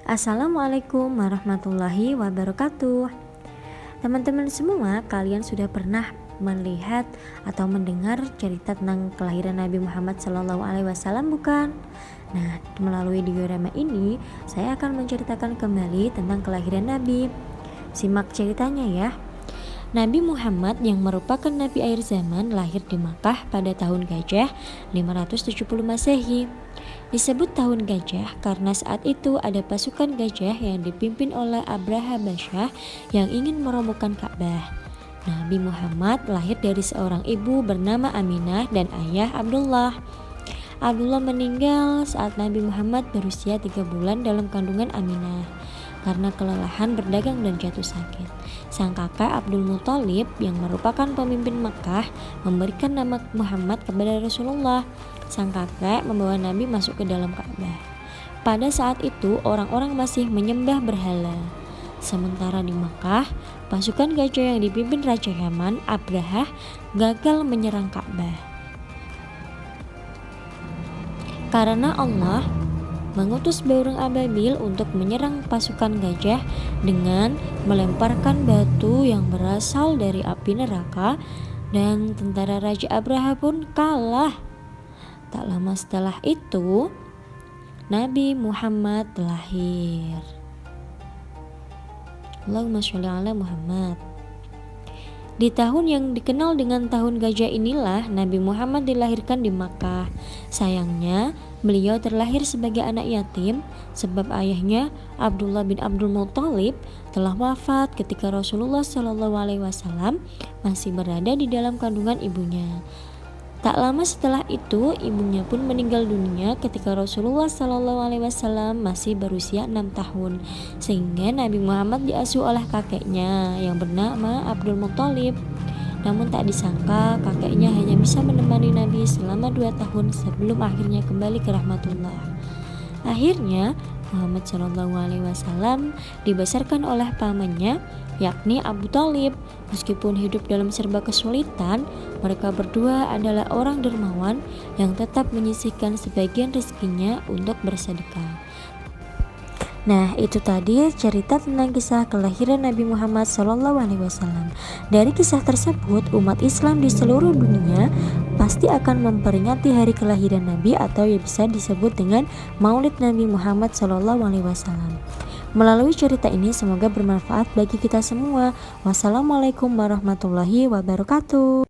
Assalamualaikum warahmatullahi wabarakatuh. Teman-teman semua, kalian sudah pernah melihat atau mendengar cerita tentang kelahiran Nabi Muhammad SAW, bukan? Nah, melalui diorama ini, saya akan menceritakan kembali tentang kelahiran Nabi. Simak ceritanya ya. Nabi Muhammad yang merupakan Nabi akhir zaman lahir di Makkah pada tahun Gajah 570 Masehi. Disebut tahun gajah karena saat itu ada pasukan gajah yang dipimpin oleh Abraha Basyah yang ingin merobohkan Ka'bah. Nabi Muhammad lahir dari seorang ibu bernama Aminah dan ayah Abdullah. Abdullah meninggal saat Nabi Muhammad berusia 3 bulan dalam kandungan Aminah karena kelelahan berdagang dan jatuh sakit. Sang kakak Abdul Muthalib yang merupakan pemimpin Makkah memberikan nama Muhammad kepada Rasulullah. Sang kakek membawa Nabi masuk ke dalam Ka'bah. Pada saat itu orang-orang masih menyembah berhala. Sementara di Makkah, pasukan gajah yang dipimpin Raja Yaman, Abraha, gagal menyerang Ka'bah. Karena Allah mengutus burung ababil untuk menyerang pasukan gajah dengan melemparkan batu yang berasal dari api neraka, dan tentara Raja Abraha pun kalah. Tak lama setelah itu, Nabi Muhammad lahir. Allahumma sholli ala Muhammad. Di tahun yang dikenal dengan tahun gajah inilah Nabi Muhammad dilahirkan di Makkah. Sayangnya, beliau terlahir sebagai anak yatim sebab ayahnya Abdullah bin Abdul Muthalib telah wafat ketika Rasulullah SAW masih berada di dalam kandungan ibunya. Tak lama setelah itu, ibunya pun meninggal dunia ketika Rasulullah SAW masih berusia 6 tahun, sehingga Nabi Muhammad diasuh oleh kakeknya yang bernama Abdul Muthalib. Namun tak disangka kakeknya hanya bisa menemani Nabi selama 2 tahun sebelum akhirnya kembali ke rahmatullah. Akhirnya Muhammad SAW dibesarkan oleh pamannya, yakni Abu Thalib. Meskipun hidup dalam serba kesulitan, mereka berdua adalah orang dermawan yang tetap menyisihkan sebagian rezekinya untuk bersedekah. Nah, itu tadi cerita tentang kisah kelahiran Nabi Muhammad SAW. Dari kisah tersebut, umat Islam di seluruh dunia pasti akan memperingati hari kelahiran Nabi atau yang bisa disebut dengan Maulid Nabi Muhammad SAW. Melalui cerita ini semoga bermanfaat bagi kita semua. Wassalamualaikum warahmatullahi wabarakatuh.